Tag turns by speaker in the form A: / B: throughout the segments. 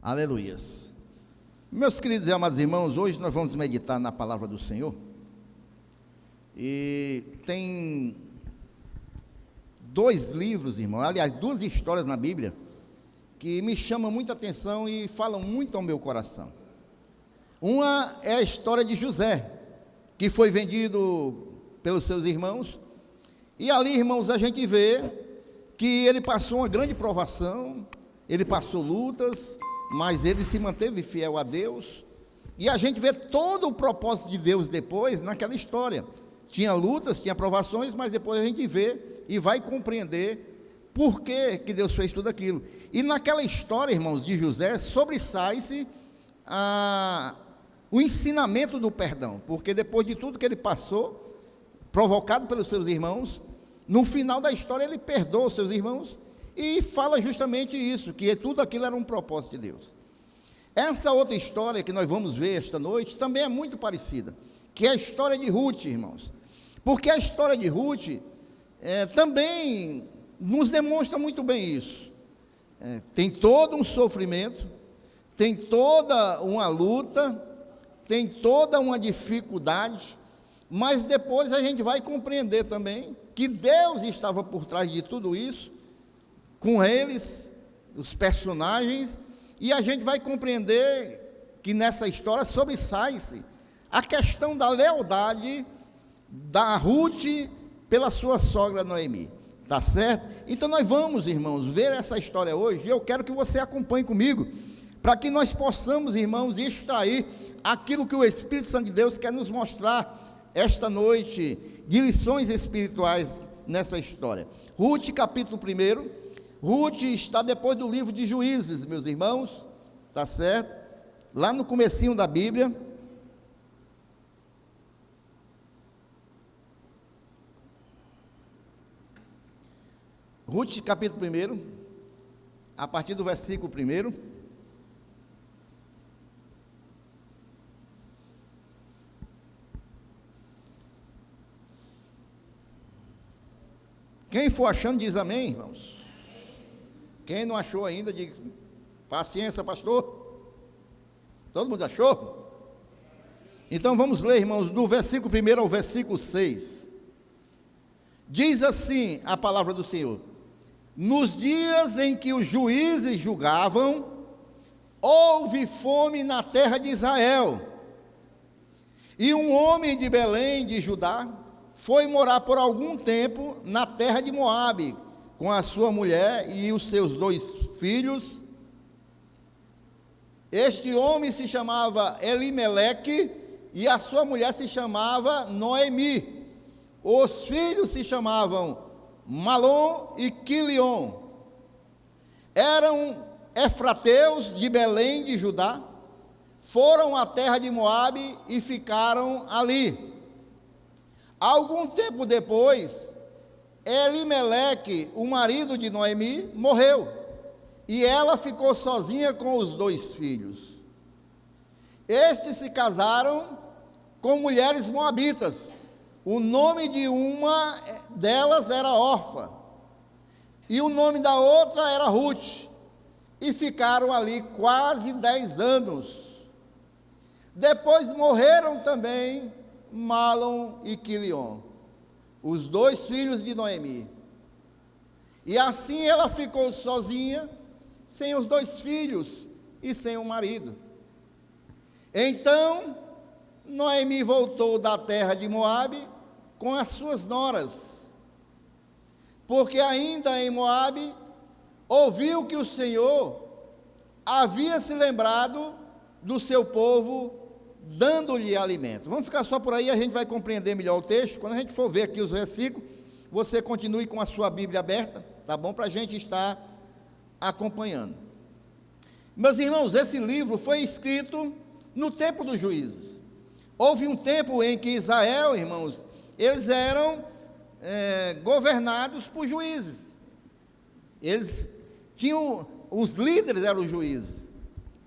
A: Aleluias. Meus queridos e amados irmãos, hoje nós vamos meditar na palavra do Senhor. E tem dois livros, irmão, aliás, duas histórias na Bíblia que me chamam muita atenção e falam muito ao meu coração. Uma é a história de José, que foi vendido pelos seus irmãos. E ali, irmãos, a gente vê que ele passou uma grande provação, ele passou lutas, mas ele se manteve fiel a Deus. E a gente vê todo o propósito de Deus depois naquela história. Tinha lutas, tinha provações, mas depois a gente vê e vai compreender por que Deus fez tudo aquilo. E naquela história, irmãos, de José, sobressai-se o ensinamento do perdão, porque depois de tudo que ele passou, provocado pelos seus irmãos, no final da história ele perdoa os seus irmãos e fala justamente isso, que tudo aquilo era um propósito de Deus. Essa outra história que nós vamos ver esta noite também é muito parecida, que é a história de Ruth, irmãos, porque a história de Ruth também nos demonstra muito bem isso. Tem todo um sofrimento, tem toda uma luta, tem toda uma dificuldade, mas depois a gente vai compreender também que Deus estava por trás de tudo isso, com eles, os personagens, e a gente vai compreender que nessa história sobressai-se a questão da lealdade da Ruth pela sua sogra Noemi, tá certo? Então nós vamos, irmãos, ver essa história hoje, e eu quero que você acompanhe comigo, para que nós possamos, irmãos, extrair aquilo que o Espírito Santo de Deus quer nos mostrar esta noite, de lições espirituais nessa história. Ruth, capítulo 1, Ruth está depois do livro de Juízes, meus irmãos, tá certo? Lá no comecinho da Bíblia. Ruth, capítulo 1, a partir do versículo 1. Quem for achando, diz amém, irmãos. Quem não achou ainda, diz paciência, pastor. Todo mundo achou? Então vamos ler, irmãos, do versículo 1 ao versículo 6. Diz assim a palavra do Senhor: nos dias em que os juízes julgavam, houve fome na terra de Israel. E um homem de Belém de Judá foi morar por algum tempo na terra de Moabe, com a sua mulher e os seus 2 filhos. Este homem se chamava Elimeleque e a sua mulher se chamava Noemi. Os filhos se chamavam Malom e Quilion. Eram efrateus de Belém de Judá, foram à terra de Moabe e ficaram ali. Algum tempo depois, Elimeleque, o marido de Noemi, morreu, e ela ficou sozinha com os 2 filhos. Estes se casaram com mulheres moabitas. O nome de uma delas era Orfa, e o nome da outra era Ruth, e ficaram ali quase 10 anos. Depois morreram também Malom e Quilion, os 2 filhos de Noemi. E assim ela ficou sozinha, sem os 2 filhos e sem o marido. Então Noemi voltou da terra de Moabe com as suas noras, porque ainda em Moabe ouviu que o Senhor havia se lembrado do seu povo, dando-lhe alimento. Vamos ficar só por aí, a gente vai compreender melhor o texto. Quando a gente for ver aqui os versículos, você continue com a sua Bíblia aberta, tá bom? Para a gente estar acompanhando. Meus irmãos, esse livro foi escrito no tempo dos juízes. Houve um tempo em que Israel, irmãos, eles eram governados por juízes. Eles tinham, os líderes eram os juízes.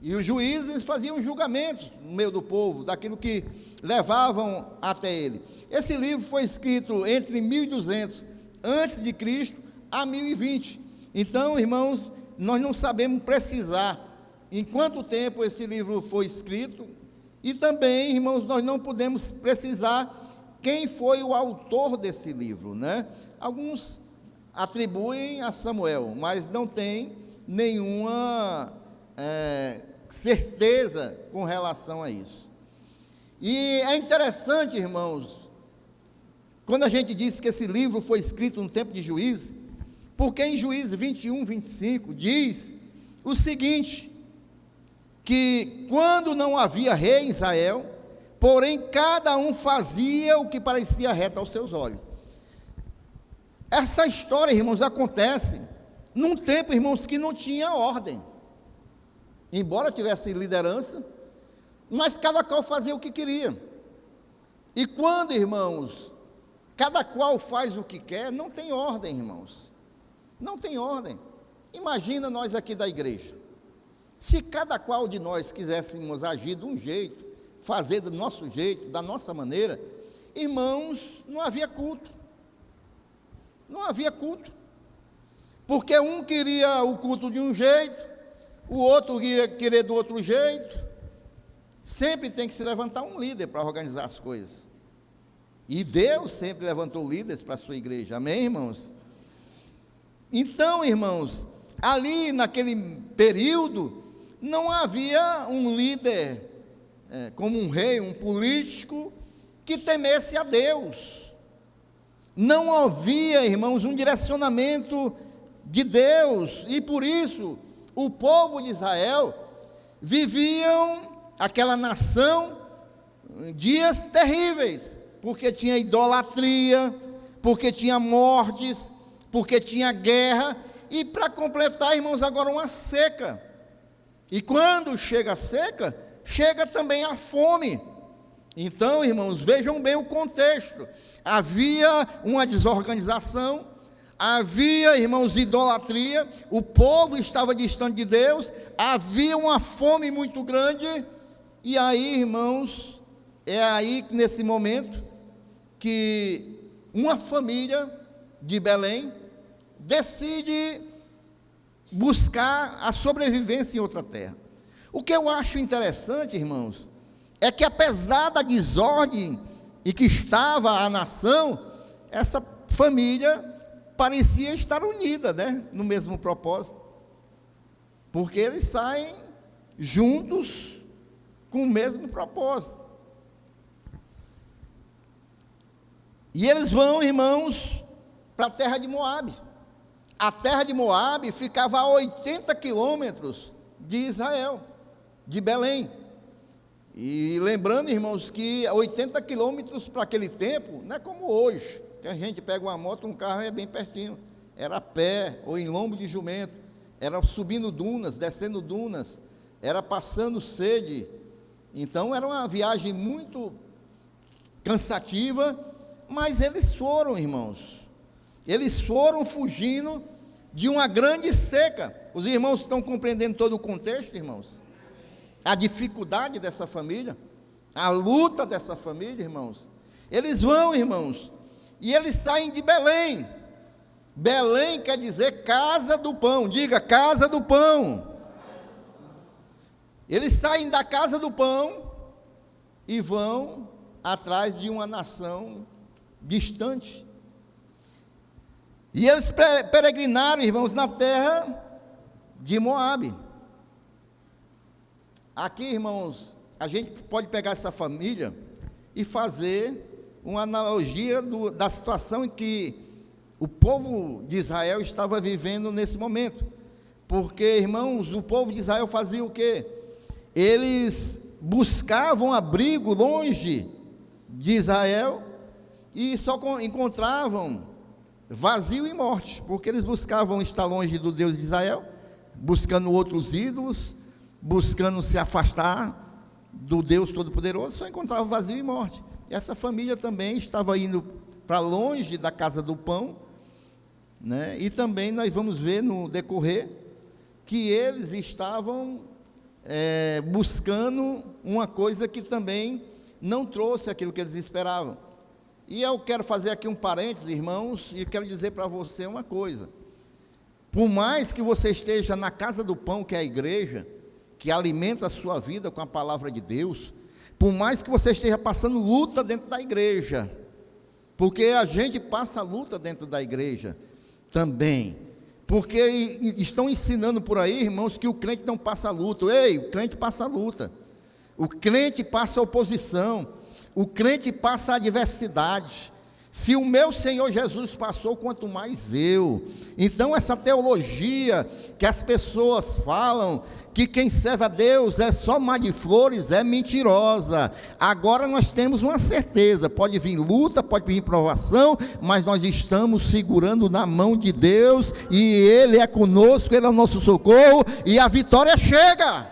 A: E os juízes faziam julgamentos no meio do povo, daquilo que levavam até ele. Esse livro foi escrito entre 1200 antes de Cristo a 1020. Então, irmãos, nós não sabemos precisar em quanto tempo esse livro foi escrito, e também, irmãos, nós não podemos precisar quem foi o autor desse livro, né? Alguns atribuem a Samuel, mas não tem nenhuma certeza com relação a isso. E é interessante, irmãos, quando a gente diz que esse livro foi escrito no tempo de Juízes, porque em Juízes 21, 25, diz o seguinte, que quando não havia rei em Israel, porém cada um fazia o que parecia reto aos seus olhos. Essa história, irmãos, acontece num tempo, irmãos, que não tinha ordem. Embora tivesse liderança, mas cada qual fazia o que queria. E quando, irmãos, cada qual faz o que quer, não tem ordem, irmãos. Não tem ordem. Imagina nós aqui da igreja. Se cada qual de nós quiséssemos agir de um jeito, fazer do nosso jeito, da nossa maneira, irmãos, não havia culto. Não havia culto. Porque um queria o culto de um jeito, o outro queria do outro jeito. Sempre tem que se levantar um líder para organizar as coisas. E Deus sempre levantou líderes para a sua igreja. Amém, irmãos? Então, irmãos, ali naquele período, não havia um líder, como um rei, um político, que temesse a Deus. Não havia, irmãos, um direcionamento de Deus. E por isso, o povo de Israel viviam, aquela nação, dias terríveis, porque tinha idolatria, porque tinha mortes, porque tinha guerra, e para completar, irmãos, agora uma seca. E quando chega a seca, chega também a fome. Então, irmãos, vejam bem o contexto. Havia uma desorganização, havia, irmãos, idolatria, o povo estava distante de Deus, havia uma fome muito grande, e aí, irmãos, é aí, nesse momento, que uma família de Belém decide buscar a sobrevivência em outra terra. O que eu acho interessante, irmãos, é que apesar da desordem em que estava a nação, essa família parecia estar unida, né, no mesmo propósito, porque eles saem juntos com o mesmo propósito. E eles vão, irmãos, para a terra de Moabe. A terra de Moabe ficava a 80 quilômetros de Israel, de Belém. E lembrando, irmãos, que 80 quilômetros para aquele tempo, não é como hoje, que a gente pega uma moto, um carro é bem pertinho. Era a pé ou em lombo de jumento, era subindo dunas, descendo dunas, era passando sede. Então era uma viagem muito cansativa, mas eles foram, irmãos. Eles foram fugindo de uma grande seca. Os irmãos estão compreendendo todo o contexto, irmãos? A dificuldade dessa família, a luta dessa família, irmãos. Eles vão, irmãos, e eles saem de Belém. Belém quer dizer casa do pão. Diga, casa do pão. Eles saem da casa do pão e vão atrás de uma nação distante. E eles peregrinaram, irmãos, na terra de Moabe. Aqui, irmãos, a gente pode pegar essa família e fazer uma analogia da situação em que o povo de Israel estava vivendo nesse momento. Porque, irmãos, o povo de Israel fazia o quê? Eles buscavam abrigo longe de Israel e só encontravam vazio e morte, porque eles buscavam estar longe do Deus de Israel, buscando outros ídolos, buscando se afastar do Deus Todo-Poderoso, só encontravam vazio e morte. E essa família também estava indo para longe da casa do pão, né? E também nós vamos ver no decorrer que eles estavam buscando uma coisa que também não trouxe aquilo que eles esperavam. E eu quero fazer aqui um parênteses, irmãos, e quero dizer para você uma coisa. Por mais que você esteja na casa do pão, que é a igreja, que alimenta a sua vida com a palavra de Deus, por mais que você esteja passando luta dentro da igreja, porque a gente passa luta dentro da igreja também, porque estão ensinando por aí, irmãos, que o crente não passa luta. Ei, o crente passa luta, o crente passa oposição, o crente passa adversidade. Se o meu Senhor Jesus passou, quanto mais eu. Então essa teologia que as pessoas falam, que quem serve a Deus é só mar de flores, é mentirosa. Agora nós temos uma certeza, pode vir luta, pode vir provação, mas nós estamos segurando na mão de Deus, e Ele é conosco, Ele é o nosso socorro, e a vitória chega.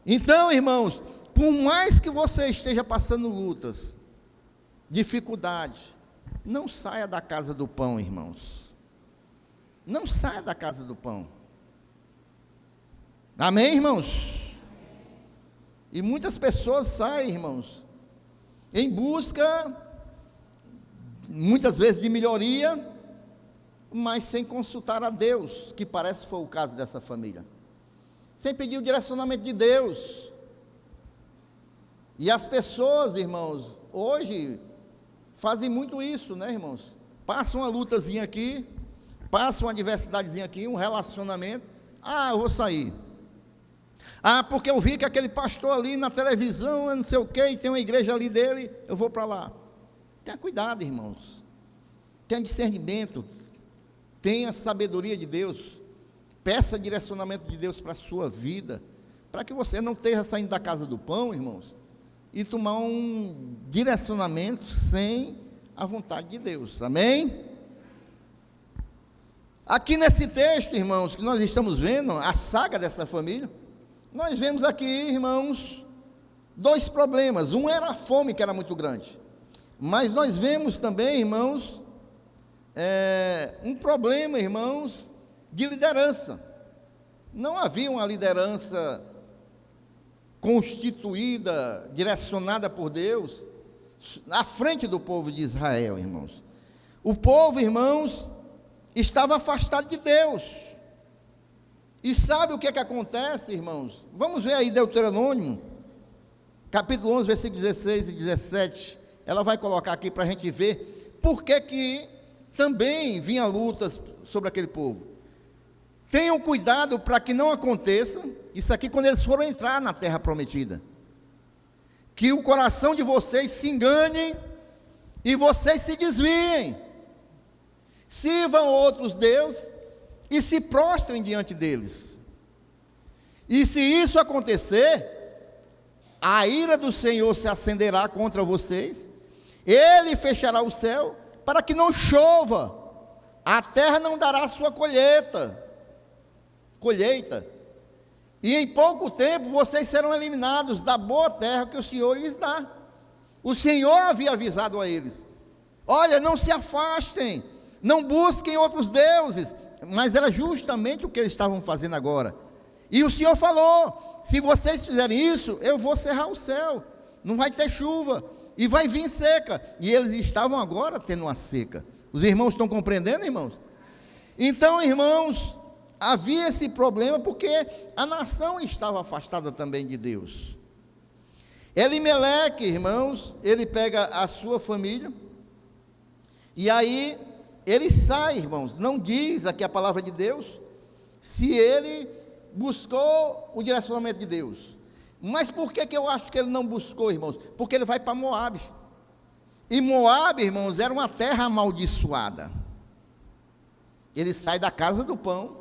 A: Então, irmãos, por mais que você esteja passando lutas, dificuldade, não saia da casa do pão, irmãos. Não saia da casa do pão. Amém, irmãos? E muitas pessoas saem, irmãos, em busca, muitas vezes, de melhoria, mas sem consultar a Deus, que parece que foi o caso dessa família, sem pedir o direcionamento de Deus. E as pessoas, irmãos, hoje fazem muito isso, né, irmãos? Passam uma lutazinha aqui, passam uma adversidadezinha aqui, um relacionamento. Ah, eu vou sair. Ah, porque eu vi que aquele pastor ali na televisão, eu não sei o quê, e tem uma igreja ali dele, eu vou para lá. Tenha cuidado, irmãos. Tenha discernimento. Tenha sabedoria de Deus. Peça direcionamento de Deus para a sua vida, para que você não esteja saindo da casa do pão, irmãos, e tomar um direcionamento sem a vontade de Deus. Amém? Aqui nesse texto, irmãos, que nós estamos vendo, a saga dessa família, nós vemos aqui, irmãos, dois problemas. Um era a fome, que era muito grande, mas nós vemos também, irmãos, um problema, irmãos, de liderança. Não havia uma liderança constituída, direcionada por Deus, à frente do povo de Israel, irmãos. O povo, irmãos, estava afastado de Deus. E sabe o que acontece, irmãos? Vamos ver aí Deuteronômio, capítulo 11, versículos 16 e 17. Ela vai colocar aqui para a gente ver por que também vinha lutas sobre aquele povo. Tenham cuidado para que não aconteça, isso aqui quando eles foram entrar na terra prometida, que o coração de vocês se engane e vocês se desviem, sirvam outros deuses e se prostrem diante deles. E se isso acontecer, a ira do Senhor se acenderá contra vocês, Ele fechará o céu para que não chova, a terra não dará sua colheita, e em pouco tempo vocês serão eliminados da boa terra que o Senhor lhes dá. O Senhor havia avisado a eles: olha, não se afastem, não busquem outros deuses, mas era justamente o que eles estavam fazendo agora. E o Senhor falou: se vocês fizerem isso, eu vou cerrar o céu, não vai ter chuva, e vai vir seca. E eles estavam agora tendo uma seca. Os irmãos estão compreendendo, irmãos? Então, irmãos, havia esse problema porque a nação estava afastada também de Deus. Elimeleque, irmãos, ele pega a sua família, e aí ele sai, irmãos. Não diz aqui a palavra de Deus se ele buscou o direcionamento de Deus. Mas por que eu acho que ele não buscou, irmãos? Porque ele vai para Moabe. E Moabe, irmãos, era uma terra amaldiçoada. Ele sai da casa do pão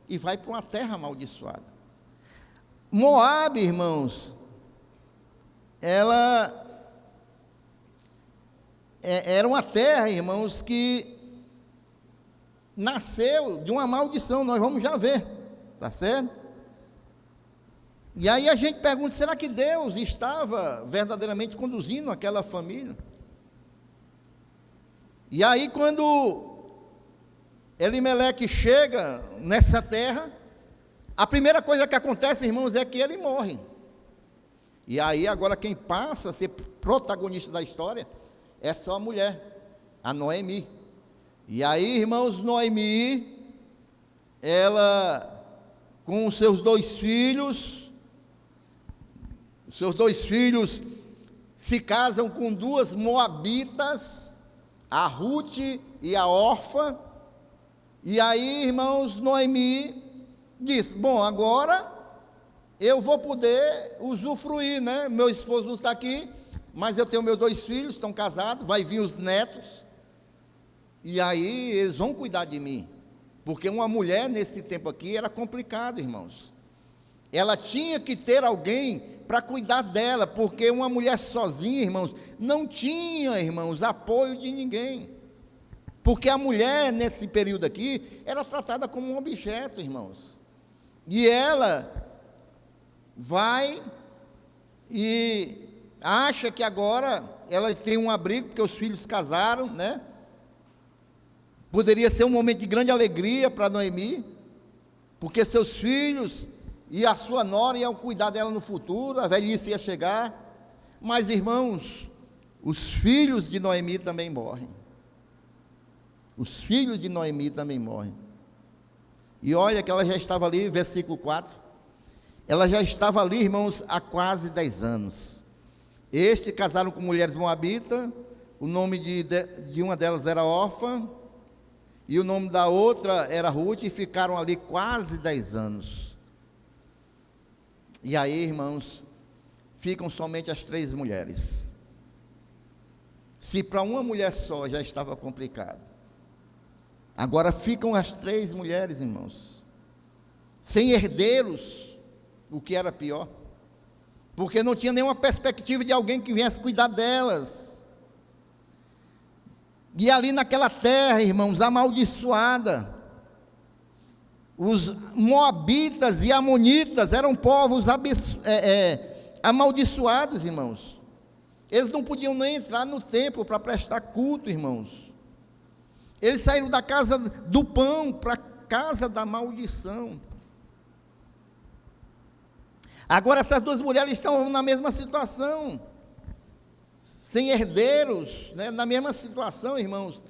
A: e vai para uma terra amaldiçoada. Moabe, irmãos, ela era uma terra, irmãos, que nasceu de uma maldição. Nós vamos já ver, tá certo? E aí a gente pergunta: será que Deus estava verdadeiramente conduzindo aquela família? E aí quando Elimeleque chega nessa terra, a primeira coisa que acontece, irmãos, é que ele morre. E aí agora quem passa a ser protagonista da história é só a mulher, a Noemi. E aí, irmãos, Noemi, ela com os seus dois filhos se casam com duas moabitas, a Ruth e a Orfa. E aí, irmãos, Noemi diz: bom, agora eu vou poder usufruir, né? Meu esposo não está aqui, mas eu tenho meus dois filhos, estão casados, vai vir os netos, e aí eles vão cuidar de mim. Porque uma mulher nesse tempo aqui era complicado, irmãos. Ela tinha que ter alguém para cuidar dela, porque uma mulher sozinha, irmãos, não tinha, irmãos, apoio de ninguém. Porque a mulher, nesse período aqui, era tratada como um objeto, irmãos. E ela vai e acha que agora ela tem um abrigo, porque os filhos casaram, né? Poderia ser um momento de grande alegria para Noemi, porque seus filhos e a sua nora iam cuidar dela no futuro, a velhice ia chegar. Mas, irmãos, os filhos de Noemi também morrem. Os filhos de Noemi também morrem. E olha que ela já estava ali, versículo 4, ela já estava ali, irmãos, há quase 10 anos. Casaram com mulheres moabitas, o nome de uma delas era Orfa, e o nome da outra era Ruth, e ficaram ali quase 10 anos. E aí, irmãos, ficam somente as 3 mulheres. Se para uma mulher só já estava complicado, agora ficam as 3 mulheres, irmãos, sem herdeiros, o que era pior, porque não tinha nenhuma perspectiva de alguém que viesse cuidar delas. E ali naquela terra, irmãos, amaldiçoada, os moabitas e amonitas eram povos amaldiçoados, irmãos. Eles não podiam nem entrar no templo para prestar culto, irmãos. Eles saíram da casa do pão para a casa da maldição. Agora essas 2 mulheres estão na mesma situação, sem herdeiros, né? Na mesma situação, irmãos,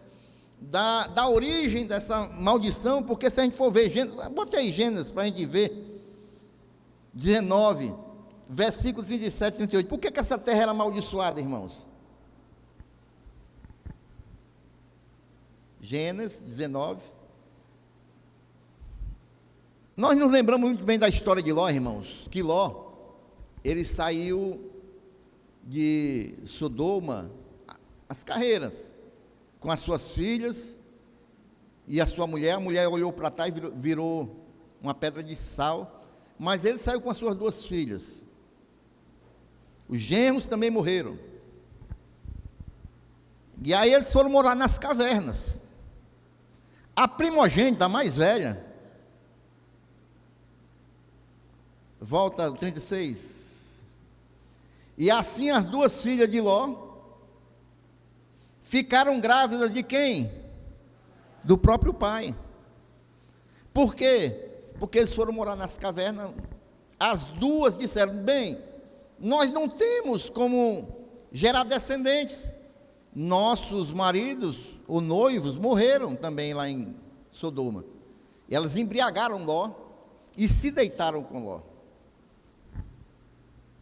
A: da origem dessa maldição. Porque se a gente for ver Gênesis, bote aí Gênesis para a gente ver, 19, versículo 37 e 38, por que essa terra era amaldiçoada, irmãos? Gênesis 19, nós nos lembramos muito bem da história de Ló, irmãos, que Ló, ele saiu de Sodoma às carreiras, com as suas filhas e a sua mulher. A mulher olhou para trás e virou uma pedra de sal, mas ele saiu com as suas 2 filhas. Os genros também morreram, e aí eles foram morar nas cavernas. A primogênita, a mais velha, volta ao 36, e assim as 2 filhas de Ló ficaram grávidas de quem? Do próprio pai. Por quê? Porque eles foram morar nas cavernas. As 2 disseram: bem, nós não temos como gerar descendentes. Nossos maridos ou noivos morreram também lá em Sodoma. E elas embriagaram Ló e se deitaram com Ló.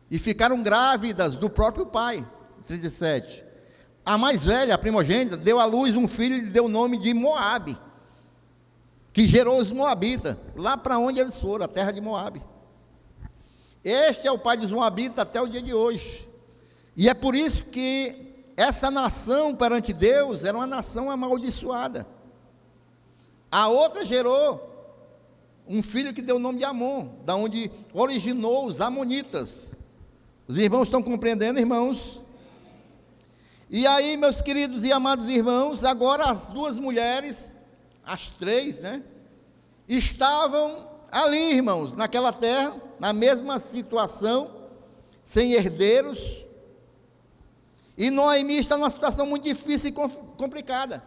A: E ficaram grávidas do próprio pai. 37. A mais velha, a primogênita, deu à luz um filho e lhe deu o nome de Moabe, que gerou os moabitas, lá para onde eles foram, a terra de Moabe. Este é o pai dos moabitas até o dia de hoje. E é por isso que essa nação perante Deus era uma nação amaldiçoada. A outra gerou um filho que deu o nome de Amon, da onde originou os amonitas. Os irmãos estão compreendendo, irmãos? E aí, meus queridos e amados irmãos, agora as 2 mulheres, as 3, né, estavam ali, irmãos, naquela terra, na mesma situação, sem herdeiros. E Noemi está numa situação muito difícil e complicada.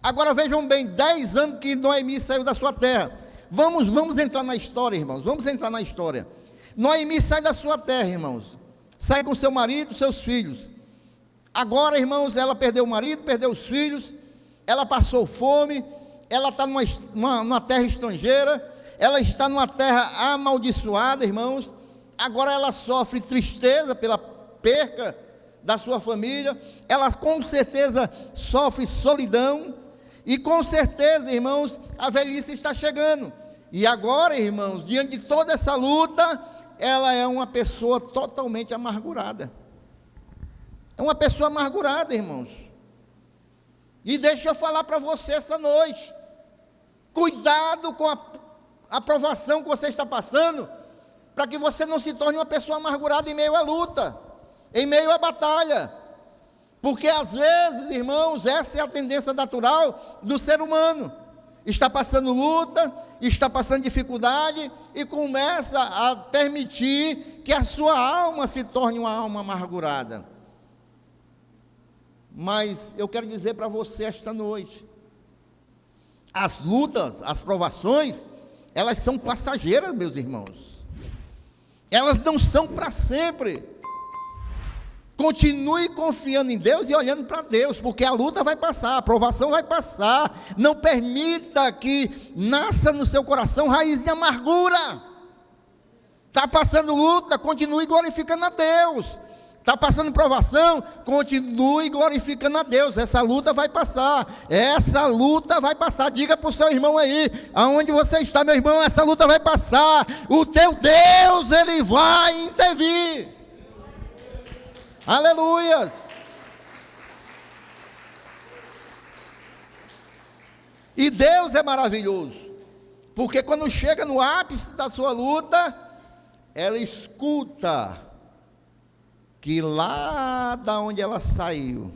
A: Agora vejam bem, 10 anos que Noemi saiu da sua terra. Vamos entrar na história, irmãos, vamos entrar na história. Noemi sai da sua terra, irmãos, sai com seu marido, seus filhos. Agora, irmãos, ela perdeu o marido, perdeu os filhos, ela passou fome, ela está numa terra estrangeira, ela está numa terra amaldiçoada, irmãos. Agora ela sofre tristeza pela perca da sua família, ela com certeza sofre solidão, e com certeza, irmãos, a velhice está chegando. E agora, irmãos, diante de toda essa luta, ela é uma pessoa totalmente amargurada. É uma pessoa amargurada, irmãos. E deixa eu falar para você essa noite, cuidado com a aprovação que você está passando, para que você não se torne uma pessoa amargurada em meio à luta, em meio à batalha. Porque às vezes, irmãos, essa é a tendência natural do ser humano. Está passando luta, está passando dificuldade e começa a permitir que a sua alma se torne uma alma amargurada. Mas eu quero dizer para você esta noite, as lutas, as provações, elas são passageiras, meus irmãos. Elas não são para sempre. Continue confiando em Deus e olhando para Deus, porque a luta vai passar, a provação vai passar. Não permita que nasça no seu coração raiz de amargura. Está passando luta, continue glorificando a Deus. Está passando provação, continue glorificando a Deus. Essa luta vai passar, essa luta vai passar. Diga para o seu irmão aí, aonde você está, meu irmão, essa luta vai passar. O teu Deus, Ele vai intervir. Aleluias. E Deus é maravilhoso, porque quando chega no ápice da sua luta, ela escuta que lá da onde ela saiu,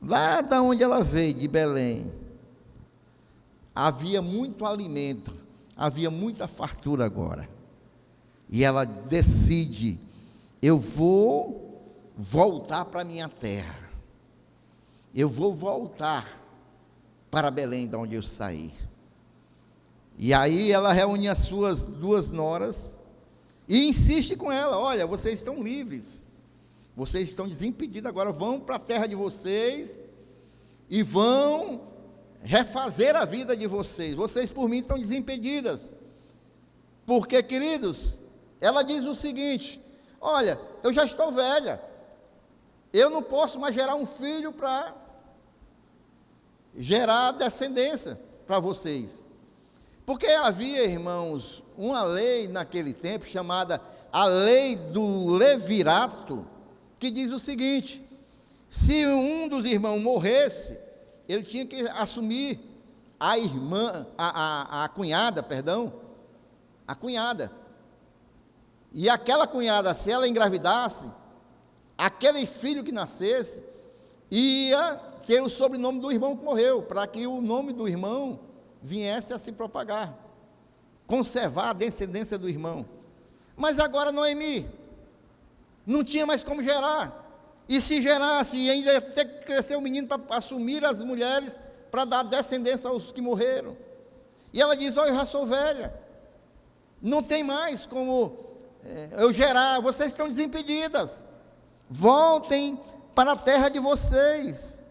A: lá da onde ela veio, de Belém, havia muito alimento, havia muita fartura agora. E ela decide: eu vou voltar para a minha terra, eu vou voltar para Belém, de onde eu saí. E aí ela reúne as suas 2 noras e insiste com ela: olha, vocês estão livres, vocês estão desimpedidos, agora vão para a terra de vocês e vão refazer a vida de vocês. Vocês por mim estão desimpedidas. Porque, queridos, ela diz o seguinte: olha, eu já estou velha, eu não posso mais gerar um filho para gerar descendência para vocês. Porque havia, irmãos, uma lei naquele tempo chamada a lei do levirato, que diz o seguinte: se um dos irmãos morresse, ele tinha que assumir a irmã, a cunhada, a cunhada. E aquela cunhada, se ela engravidasse, aquele filho que nascesse ia ter o sobrenome do irmão que morreu, para que o nome do irmão viesse a se propagar, conservar a descendência do irmão. Mas agora Noemi não tinha mais como gerar, e se gerasse, ainda ia ter que crescer o menino para assumir as mulheres, para dar descendência aos que morreram. E ela diz: olha, eu já sou velha, não tem mais como eu gerar, vocês estão desimpedidas, voltem para a terra de vocês.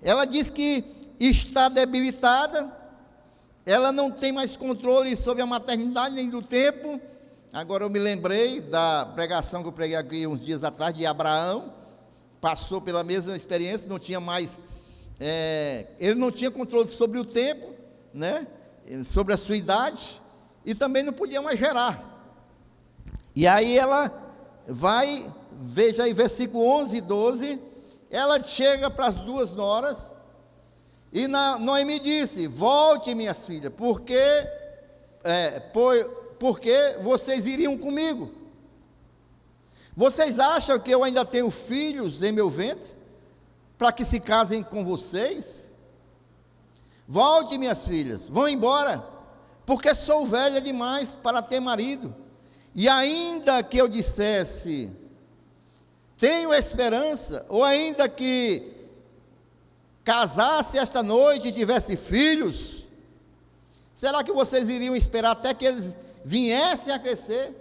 A: Ela diz que está debilitada, ela não tem mais controle sobre a maternidade nem do tempo. Agora eu me lembrei da pregação que eu preguei aqui uns dias atrás, de Abraão. Passou pela mesma experiência, não tinha mais, ele não tinha controle sobre o tempo, né? Sobre a sua idade, e também não podia mais gerar. E aí ela vai, veja aí versículo 11 e 12, ela chega para as 2 noras, e Noemi disse: volte, minhas filhas, porque vocês iriam comigo. Vocês acham que eu ainda tenho filhos em meu ventre, para que se casem com vocês? Volte, minhas filhas, vão embora, porque sou velha demais para ter marido. E ainda que eu dissesse: tenho esperança, ou ainda que casasse esta noite e tivesse filhos, será que vocês iriam esperar até que eles viessem a crescer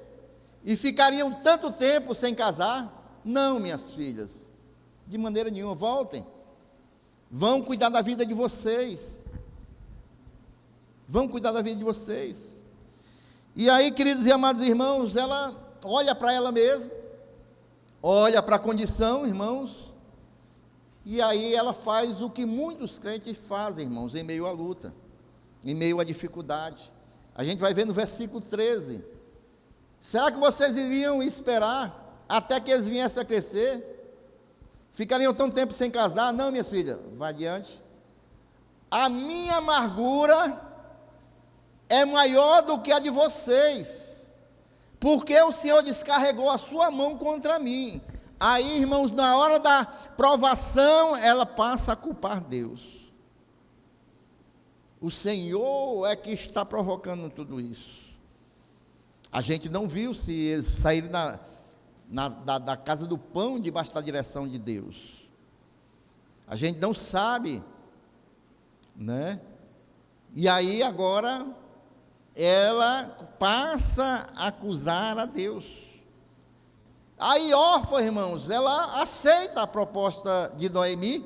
A: e ficariam tanto tempo sem casar? Não, minhas filhas, de maneira nenhuma. Voltem, vão cuidar da vida de vocês. Vão cuidar da vida de vocês. E aí, queridos e amados irmãos, ela olha para ela mesma, olha para a condição, irmãos, e aí ela faz o que muitos crentes fazem, irmãos, em meio à luta, em meio à dificuldade. A gente vai ver no versículo 13. Será que vocês iriam esperar até que eles viessem a crescer? Ficariam tão tempo sem casar? Não, minhas filhas, vai adiante. A minha amargura é maior do que a de vocês, porque o Senhor descarregou a sua mão contra mim. Aí, irmãos, na hora da provação, ela passa a culpar Deus. O Senhor é que está provocando tudo isso. A gente não viu se eles saírem da casa do pão debaixo da direção de Deus. A gente não sabe, né? E aí agora ela passa a acusar a Deus. Aí Orfa, irmãos, ela aceita a proposta de Noemi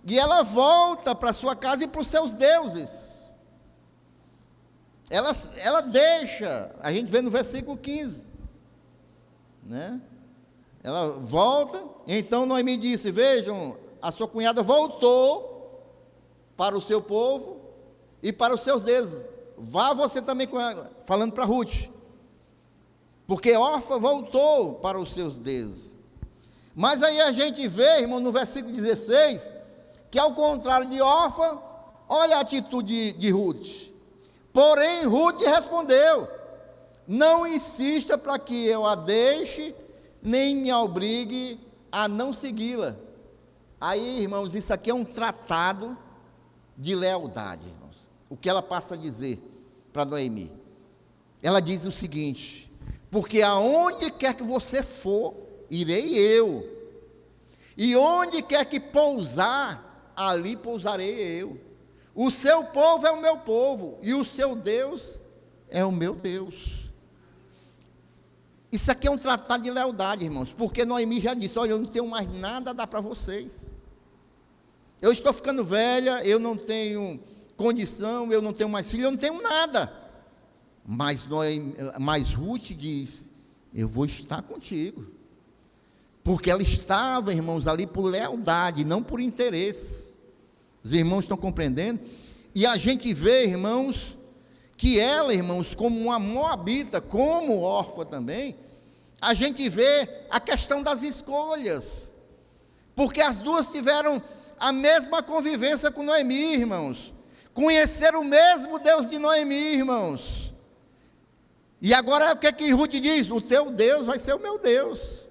A: e ela volta para sua casa e para os seus deuses. Ela deixa, a gente vê no versículo 15, né? Ela volta, então Noemi disse: vejam, a sua cunhada voltou para o seu povo e para os seus deuses. Vá você também com ela, falando para Ruth, porque Orfa voltou para os seus deuses. Mas aí a gente vê, irmão, no versículo 16, que ao contrário de Orfa, olha a atitude de Ruth. Porém, Ruth respondeu: não insista para que eu a deixe, nem me obrigue a não segui-la. Aí, irmãos, isso aqui é um tratado de lealdade, irmãos. O que ela passa a dizer para Noemi? Ela diz o seguinte: porque aonde quer que você for, irei eu, e onde quer que pousar, ali pousarei eu. O seu povo é o meu povo, e o seu Deus é o meu Deus. Isso aqui é um tratado de lealdade, irmãos, porque Noemi já disse: olha, eu não tenho mais nada a dar para vocês. Eu estou ficando velha, eu não tenho condição, eu não tenho mais filho, eu não tenho nada. Mas Ruth diz: eu vou estar contigo. Porque ela estava, irmãos, ali por lealdade, não por interesse. Os irmãos estão compreendendo? E a gente vê, irmãos, que ela, irmãos, como uma moabita, como órfã também, a gente vê a questão das escolhas. Porque as duas tiveram a mesma convivência com Noemi, irmãos. Conheceram o mesmo Deus de Noemi, irmãos. E agora o que é que Ruth diz? O teu Deus vai ser o meu Deus.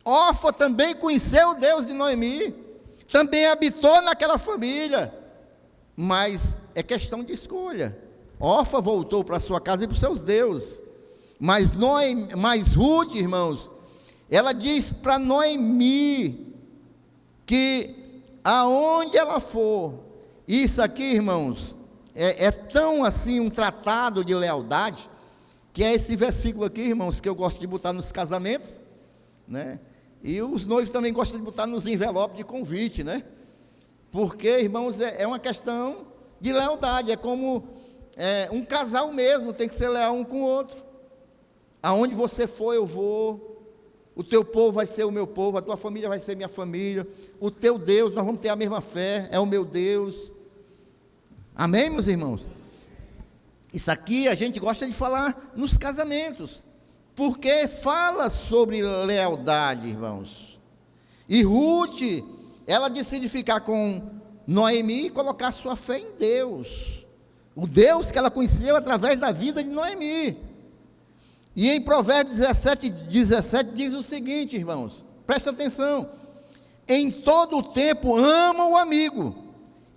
A: Orfa também conheceu o Deus de Noemi, também habitou naquela família, mas é questão de escolha. Orfa voltou para sua casa e para os seus deuses, mas Ruth, irmãos, ela diz para Noemi que aonde ela for, isso aqui, irmãos, é tão assim um tratado de lealdade, que é esse versículo aqui, irmãos, que eu gosto de botar nos casamentos, né? E os noivos também gostam de botar nos envelopes de convite, né? Porque, irmãos, é uma questão de lealdade, é como um casal mesmo, tem que ser leal um com o outro. Aonde você for, eu vou. O teu povo vai ser o meu povo, a tua família vai ser minha família, o teu Deus, nós vamos ter a mesma fé, é o meu Deus. Amém, meus irmãos? Isso aqui a gente gosta de falar nos casamentos, porque fala sobre lealdade, irmãos. E Ruth, ela decide ficar com Noemi e colocar sua fé em Deus, o Deus que ela conheceu através da vida de Noemi. E em Provérbios 17 diz o seguinte, irmãos, presta atenção: em todo o tempo ama o amigo,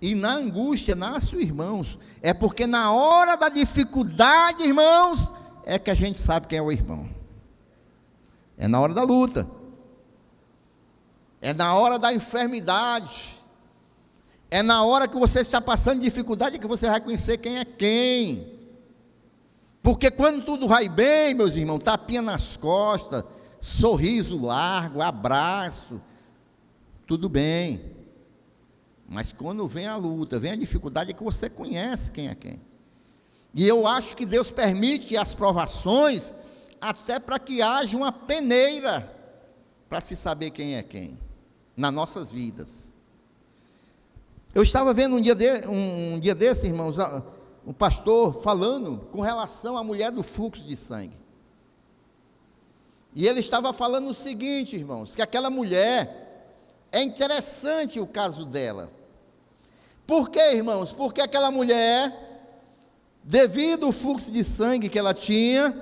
A: e na angústia nasce o irmão. É porque na hora da dificuldade, irmãos, é que a gente sabe quem é o irmão. É na hora da luta, é na hora da enfermidade, é na hora que você está passando dificuldade que você vai conhecer quem é quem. Porque quando tudo vai bem, meus irmãos, tapinha nas costas, sorriso largo, abraço, tudo bem. Mas quando vem a luta, vem a dificuldade, é que você conhece quem é quem. E eu acho que Deus permite as provações até para que haja uma peneira para se saber quem é quem nas nossas vidas. Eu estava vendo um dia desse, irmãos, um pastor falando com relação à mulher do fluxo de sangue. E ele estava falando o seguinte, irmãos, que aquela mulher, é interessante o caso dela. Por quê, irmãos? Porque aquela mulher, devido ao fluxo de sangue que ela tinha,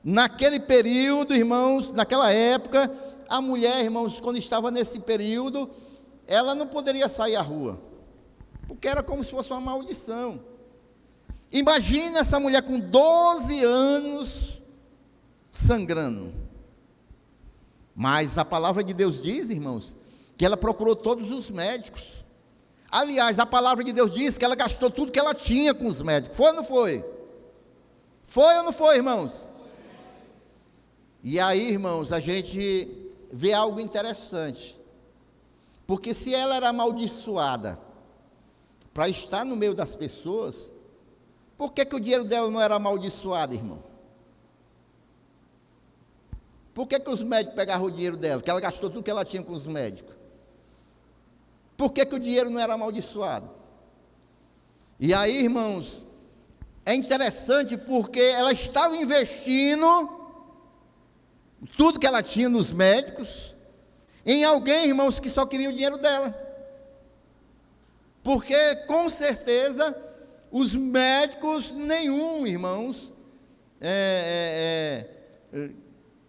A: naquele período, irmãos, naquela época, a mulher, irmãos, quando estava nesse período, ela não poderia sair à rua, porque era como se fosse uma maldição. Imagine essa mulher com 12 anos sangrando. Mas a palavra de Deus diz, irmãos, que ela procurou todos os médicos. Aliás, a palavra de Deus diz que ela gastou tudo que ela tinha com os médicos. Foi ou não foi? Foi ou não foi, irmãos? E aí, irmãos, a gente vê algo interessante. Porque se ela era amaldiçoada para estar no meio das pessoas, por que o dinheiro dela não era amaldiçoado, irmão? Por que os médicos pegavam o dinheiro dela? Que ela gastou tudo que ela tinha com os médicos. Por que o dinheiro não era amaldiçoado? E aí, irmãos, é interessante porque ela estava investindo tudo que ela tinha nos médicos em alguém, irmãos, que só queria o dinheiro dela. Porque, com certeza, os médicos, nenhum, irmãos,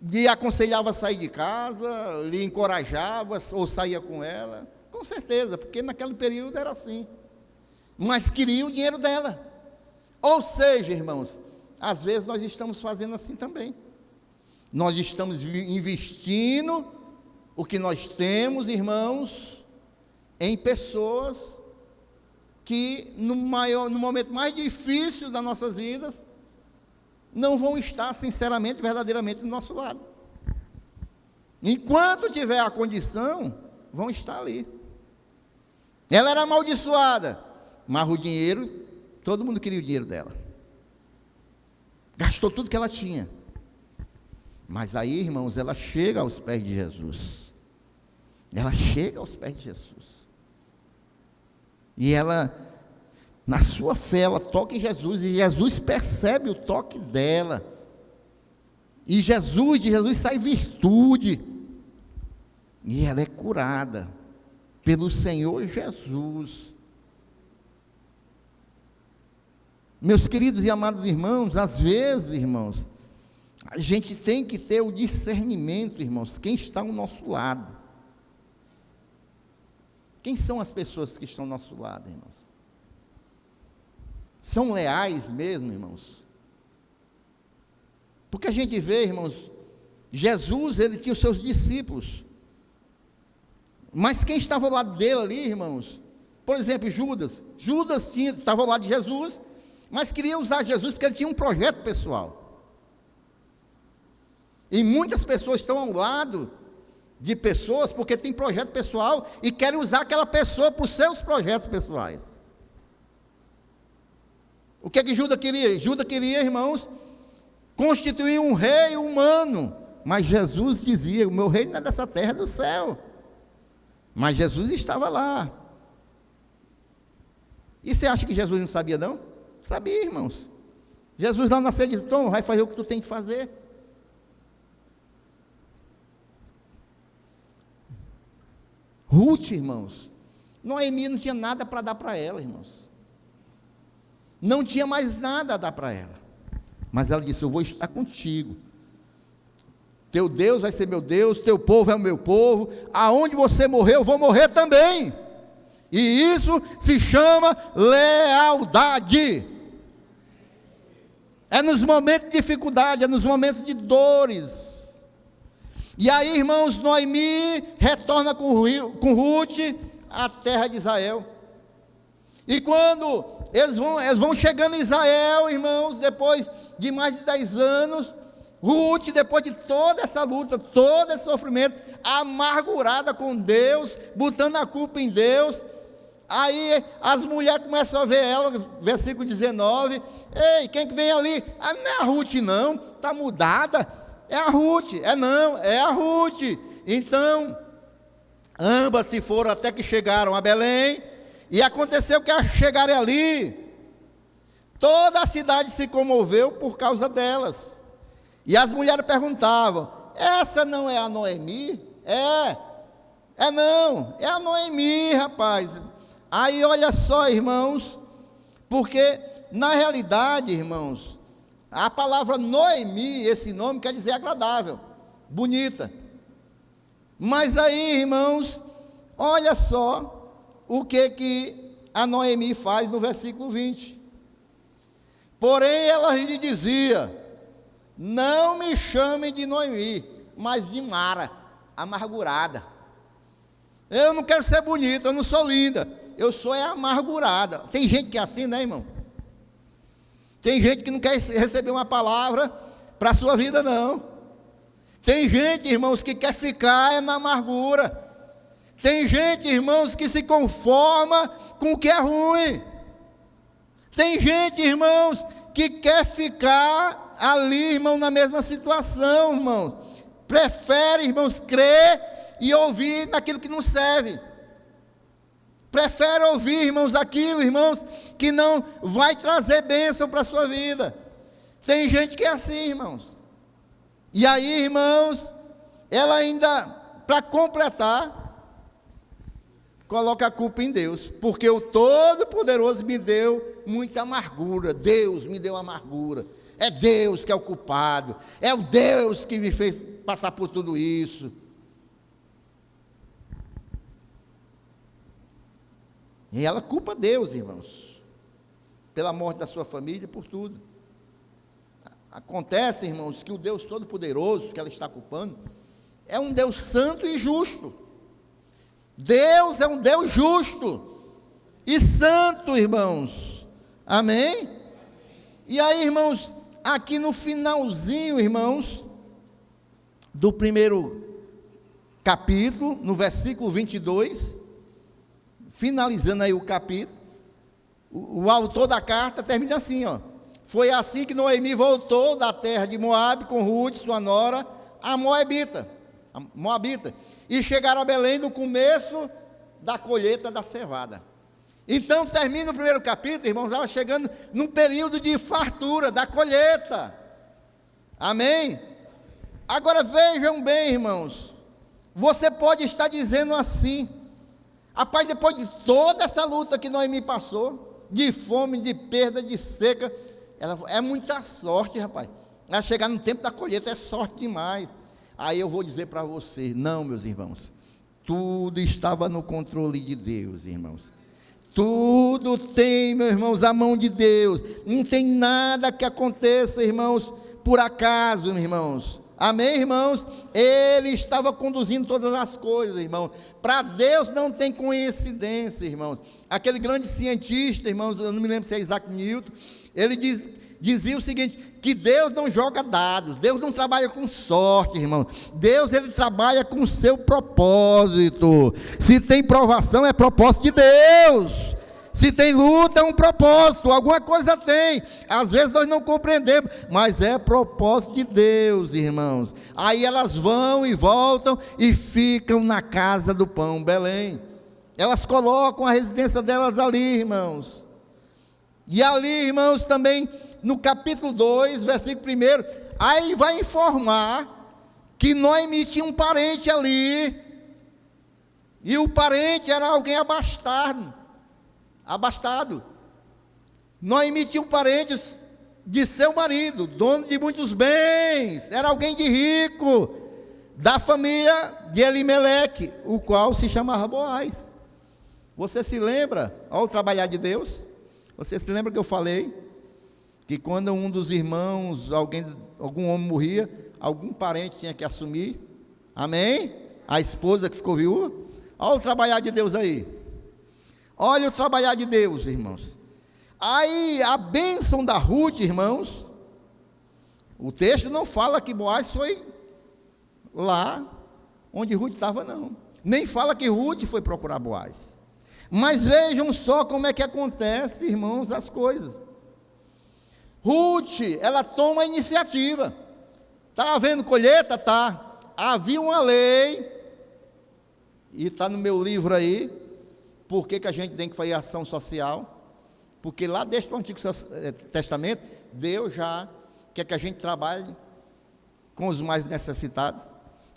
A: lhe aconselhava a sair de casa, lhe encorajava ou saía com ela, com certeza, porque naquele período era assim, mas queria o dinheiro dela. Ou seja, irmãos, às vezes nós estamos fazendo assim também, nós estamos investindo o que nós temos, irmãos, em pessoas que no momento mais difícil das nossas vidas, não vão estar sinceramente, verdadeiramente do nosso lado. Enquanto tiver a condição, vão estar ali. Ela era amaldiçoada, mas o dinheiro, todo mundo queria o dinheiro dela. Gastou tudo que ela tinha. Mas aí, irmãos, ela chega aos pés de Jesus. Ela chega aos pés de Jesus. E ela, na sua fé, ela toca em Jesus, e Jesus percebe o toque dela, e de Jesus sai virtude, e ela é curada pelo Senhor Jesus. Meus queridos e amados irmãos, às vezes, irmãos, a gente tem que ter o discernimento, irmãos, quem está ao nosso lado. Quem são as pessoas que estão ao nosso lado, irmãos? São leais mesmo, irmãos? Porque a gente vê, irmãos, Jesus, ele tinha os seus discípulos, mas quem estava ao lado dele ali, irmãos? Por exemplo, Judas estava ao lado de Jesus, mas queria usar Jesus porque ele tinha um projeto pessoal. E muitas pessoas estão ao lado de pessoas porque tem projeto pessoal e querem usar aquela pessoa para os seus projetos pessoais. O que Judas queria? Judas queria, irmãos, constituir um rei humano, mas Jesus dizia: o meu reino não é dessa terra, é do céu. Mas Jesus estava lá. E você acha que Jesus não sabia, não? Sabia, irmãos. Jesus lá na ceia disse: Tom, vai fazer o que tu tem que fazer. Ruth, irmãos, Noemi não tinha nada para dar para ela, irmãos. Não tinha mais nada a dar para ela. Mas ela disse: eu vou estar contigo. Teu Deus vai ser meu Deus, teu povo é o meu povo. Aonde você morrer, eu vou morrer também. E isso se chama lealdade. É nos momentos de dificuldade, é nos momentos de dores. E aí, irmãos, Noemi retorna com Ruth à terra de Israel. E quando eles vão chegando em Israel, irmãos, depois de mais de 10 anos, Ruth, depois de toda essa luta, todo esse sofrimento, amargurada com Deus, botando a culpa em Deus, Aí as mulheres começam a ver ela, versículo 19. Ei, quem que vem ali? Ah, não é a Ruth não, está mudada. É a Ruth. É a Ruth. Então, ambas se foram até que chegaram a Belém. E aconteceu que ao chegarem ali, toda a cidade se comoveu por causa delas. E as mulheres perguntavam: essa não é a Noemi? Não, é a Noemi, rapaz. Aí olha só, irmãos, porque na realidade, irmãos, a palavra Noemi, esse nome quer dizer agradável, bonita. Mas aí, irmãos, olha só o que a Noemi faz no versículo 20. Porém, ela lhe dizia: não me chamem de Noemi, mas de Mara, amargurada. Eu não quero ser bonita, eu não sou linda, eu sou amargurada. Tem gente que é assim, né, irmão? Tem gente que não quer receber uma palavra para a sua vida, não. Tem gente, irmãos, que quer ficar na amargura. Tem gente, irmãos, que se conforma com o que é ruim. Tem gente, irmãos, que quer ficar ali, irmão, na mesma situação, irmãos. Prefere, irmãos, crer e ouvir naquilo que não serve. Prefere ouvir, irmãos, aquilo, irmãos, que não vai trazer bênção para a sua vida. Tem gente que é assim, irmãos. E aí, irmãos, ela ainda, para completar, coloca a culpa em Deus, porque o Todo-Poderoso me deu muita amargura. Deus me deu amargura. É Deus que é o culpado. É o Deus que me fez passar por tudo isso. E ela culpa Deus, irmãos, pela morte da sua família, por tudo. Acontece, irmãos, que o Deus Todo-Poderoso que ela está culpando é um Deus santo e justo. Deus é um Deus justo e santo, irmãos. Amém? E aí, irmãos, aqui no finalzinho, irmãos, do primeiro capítulo, no versículo 22, finalizando aí o capítulo, o autor da carta termina assim, ó: foi assim que Noemi voltou da terra de Moabe com Ruth, sua nora, a Moabita, e chegaram a Belém no começo da colheita da cevada. Então termina o primeiro capítulo, irmãos, ela chegando num período de fartura da colheita. Amém? Agora vejam bem, irmãos, você pode estar dizendo assim: rapaz, depois de toda essa luta que Noemi passou, de fome, de perda, de seca, é muita sorte, rapaz. Ela chegar no tempo da colheita é sorte demais. Aí eu vou dizer para você: não, meus irmãos, tudo estava no controle de Deus, irmãos. Tudo tem, meus irmãos, a mão de Deus. Não tem nada que aconteça, irmãos, por acaso, meus irmãos. Amém, irmãos? Ele estava conduzindo todas as coisas, irmãos. Para Deus não tem coincidência, irmãos. Aquele grande cientista, irmãos, eu não me lembro se é Isaac Newton, ele dizia o seguinte: que Deus não joga dados, Deus não trabalha com sorte, irmãos. Deus, ele trabalha com o seu propósito. Se tem provação, é propósito de Deus. Se tem luta, é um propósito, alguma coisa tem. Às vezes nós não compreendemos, mas é propósito de Deus, irmãos. Aí elas vão e voltam e ficam na casa do pão, Belém. Elas colocam a residência delas ali, irmãos. E ali, irmãos, também no capítulo 2, versículo 1, aí vai informar que Noemi tinha um parente ali, e o parente era alguém abastado. Noemi tinha um parente de seu marido, dono de muitos bens, era alguém de rico, da família de Elimeleque, o qual se chamava Boaz. Você se lembra, ao trabalhar de Deus, você se lembra que eu falei que quando um dos irmãos, algum homem morria, algum parente tinha que assumir? Amém? A esposa que ficou viúva. Olha o trabalhar de Deus aí. Olha o trabalhar de Deus, irmãos. Aí a bênção da Ruth, irmãos, o texto não fala que Boaz foi lá onde Ruth estava, não. Nem fala que Ruth foi procurar Boaz. Mas vejam só como é que acontece, irmãos, as coisas. Ruth, ela toma a iniciativa. Está havendo colheita? Tá. Havia uma lei, e está no meu livro aí, por que a gente tem que fazer ação social? Porque lá desde o Antigo Testamento, Deus já quer que a gente trabalhe com os mais necessitados,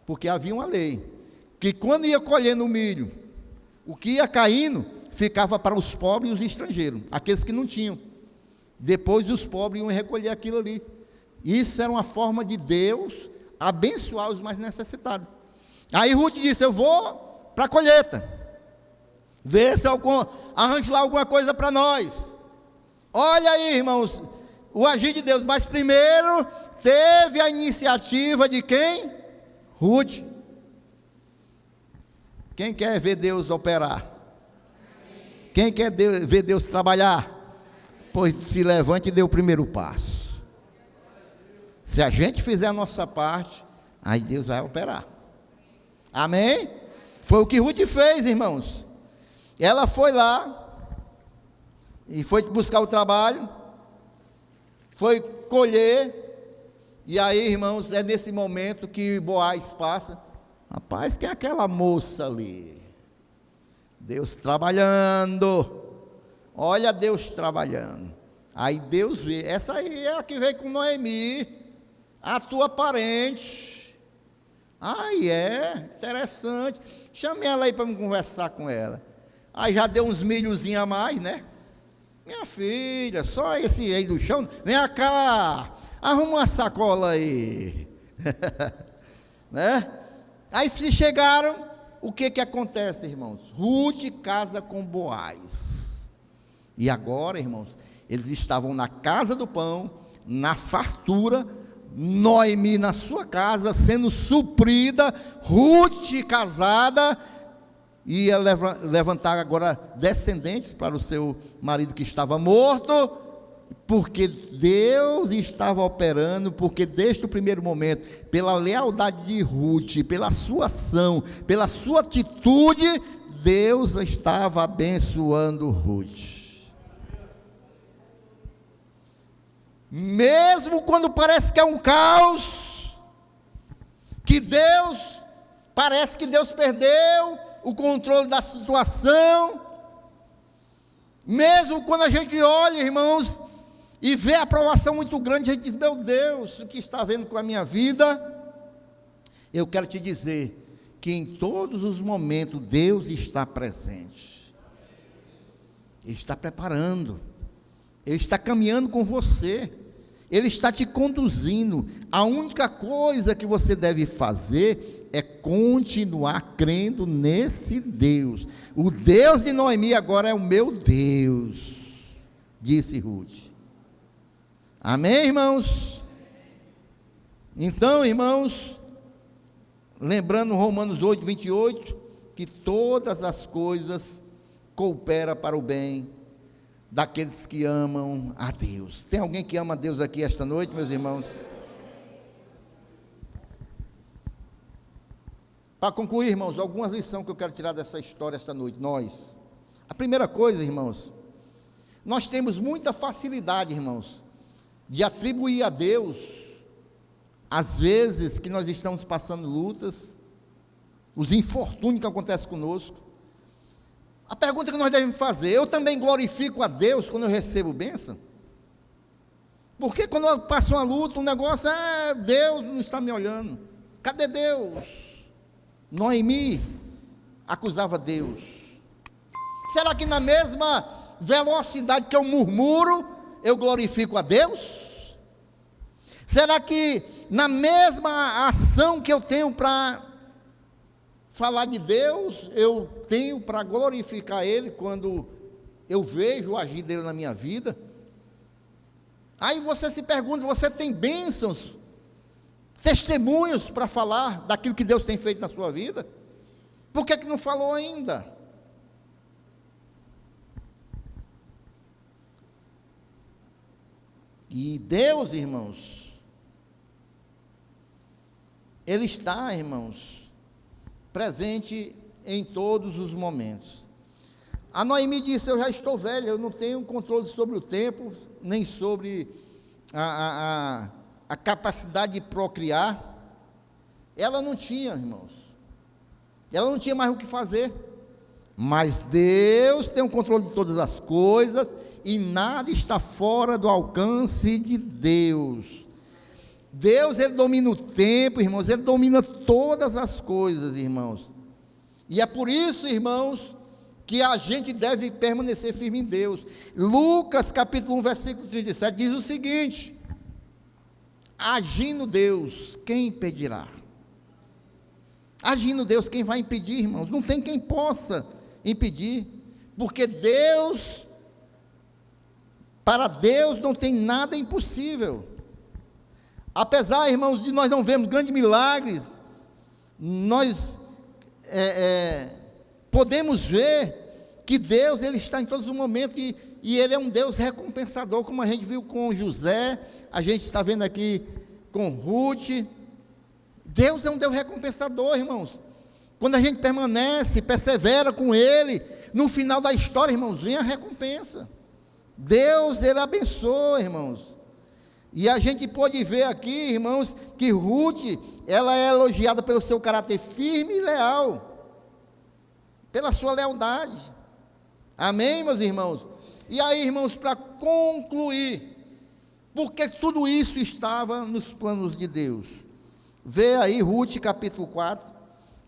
A: porque havia uma lei, que quando ia colhendo o milho, o que ia caindo, ficava para os pobres e os estrangeiros, aqueles que não tinham. Depois os pobres iam recolher aquilo ali. Isso era uma forma de Deus abençoar os mais necessitados. Aí Ruth disse: eu vou para a colheita, ver se eu arranjo lá alguma coisa para nós. Olha aí, irmãos, o agir de Deus. Mas primeiro teve a iniciativa de quem? Ruth. Quem quer ver Deus operar? Quem quer ver Deus trabalhar? Pois se levante e dê o primeiro passo. Se a gente fizer a nossa parte, aí Deus vai operar. Amém? Foi o que Ruth fez, irmãos. Ela foi lá e foi buscar o trabalho, foi colher, e aí, irmãos, é nesse momento que Boaz passa. Rapaz, quem é aquela moça ali? Deus trabalhando. Olha Deus trabalhando. Aí Deus vê, essa aí é a que veio com Noemi, a tua parente. Aí interessante. Chame ela aí para me conversar com ela. Aí já deu uns milhozinhos a mais, né? Minha filha, só esse aí do chão. Vem cá, arruma uma sacola aí. Né? Aí se chegaram, o que acontece, irmãos? Ruth casa com Boaz. E agora, irmãos, eles estavam na casa do pão, na fartura, Noemi na sua casa, sendo suprida, Ruth casada, ia levantar agora descendentes para o seu marido que estava morto, porque Deus estava operando, porque desde o primeiro momento, pela lealdade de Ruth, pela sua ação, pela sua atitude, Deus estava abençoando Ruth. Mesmo quando parece que é um caos, que parece que Deus perdeu o controle da situação, mesmo quando a gente olha, irmãos, e vê a aprovação muito grande, a gente diz: meu Deus, o que está vendo com a minha vida? Eu quero te dizer que em todos os momentos Deus está presente. Ele está preparando, Ele está caminhando com você, Ele está te conduzindo. A única coisa que você deve fazer é continuar crendo nesse Deus. O Deus de Noemi agora é o meu Deus, disse Ruth. Amém, irmãos? Então, irmãos, lembrando Romanos 8, 28, que todas as coisas cooperam para o bem daqueles que amam a Deus. Tem alguém que ama a Deus aqui esta noite, meus irmãos? Para concluir, irmãos, algumas lições que eu quero tirar dessa história esta noite. A primeira coisa, irmãos, nós temos muita facilidade, irmãos, de atribuir a Deus, às vezes que nós estamos passando lutas, os infortúnios que acontecem conosco. A pergunta que nós devemos fazer: eu também glorifico a Deus quando eu recebo bênção? Porque quando eu passo uma luta, um negócio, Deus não está me olhando. Cadê Deus? Noemi acusava Deus. Será que na mesma velocidade que eu murmuro, eu glorifico a Deus? Será que na mesma ação que eu tenho para falar de Deus, eu tenho para glorificar Ele quando eu vejo o agir dele na minha vida? Aí você se pergunta: você tem bênçãos, testemunhos para falar daquilo que Deus tem feito na sua vida? Por que não falou ainda? E Deus, irmãos, Ele está, irmãos, presente em todos os momentos. A Noemi disse: eu já estou velha, eu não tenho controle sobre o tempo, nem sobre a capacidade de procriar. Ela não tinha, irmãos, ela não tinha mais o que fazer, mas Deus tem o controle de todas as coisas, e nada está fora do alcance de Deus. Deus, Ele domina o tempo, irmãos, Ele domina todas as coisas, irmãos, e é por isso, irmãos, que a gente deve permanecer firme em Deus. Lucas capítulo 1, versículo 37, diz o seguinte: agindo Deus, quem impedirá? Agindo Deus, quem vai impedir, irmãos? Não tem quem possa impedir, porque Deus, para Deus não tem nada impossível. Apesar, irmãos, de nós não vermos grandes milagres, nós podemos ver que Deus, Ele está em todos os momentos, e Ele é um Deus recompensador, como a gente viu com José, a gente está vendo aqui com Ruth. Deus é um Deus recompensador, irmãos. Quando a gente permanece, persevera com Ele, no final da história, irmãos, vem a recompensa. Deus, Ele abençoa, irmãos. E a gente pode ver aqui, irmãos, que Ruth, ela é elogiada pelo seu caráter firme e leal, pela sua lealdade. Amém, meus irmãos? E aí, irmãos, para concluir, porque tudo isso estava nos planos de Deus. Vê aí Ruth capítulo 4,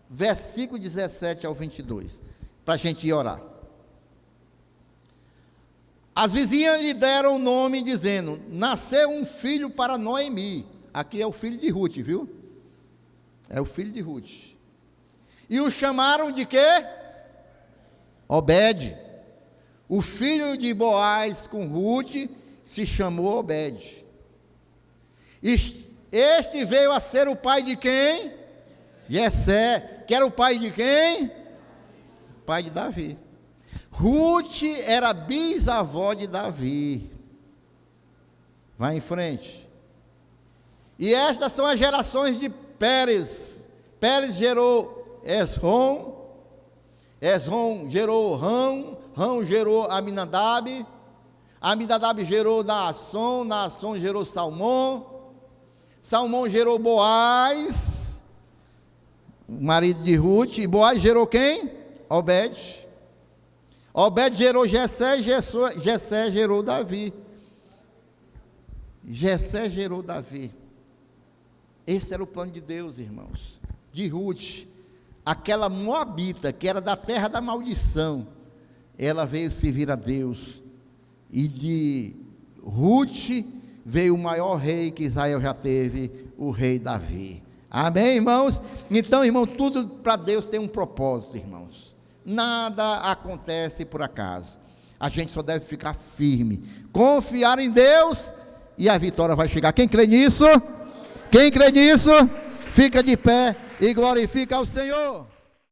A: versículo 17 ao 22, para a gente ir orar. As vizinhas lhe deram o nome, dizendo: nasceu um filho para Noemi. Aqui é o filho de Ruth, viu? É o filho de Ruth. E o chamaram de quê? Obed. O filho de Boaz com Ruth se chamou Obed. Este veio a ser o pai de quem? Jessé. Que era o pai de quem? Pai de Davi. Ruth era bisavó de Davi. Vai em frente. E estas são as gerações de Pérez. Pérez gerou Esrom. Esrom gerou Rão. Rão gerou Aminadab. Aminadab gerou Naasson. Naasson gerou Salmão. Salmão gerou Boaz, marido de Ruth. E Boaz gerou quem? Obed. Obed gerou Jessé. Jessé gerou Davi. Jessé gerou Davi. Esse era o plano de Deus, irmãos. De Ruth, aquela moabita que era da terra da maldição, ela veio servir a Deus. E de Ruth veio o maior rei que Israel já teve, o rei Davi. Amém, irmãos? Então, irmão, tudo para Deus tem um propósito, irmãos. Nada acontece por acaso. A gente só deve ficar firme, confiar em Deus, e a vitória vai chegar. Quem crê nisso? Quem crê nisso? Fica de pé e glorifica ao Senhor.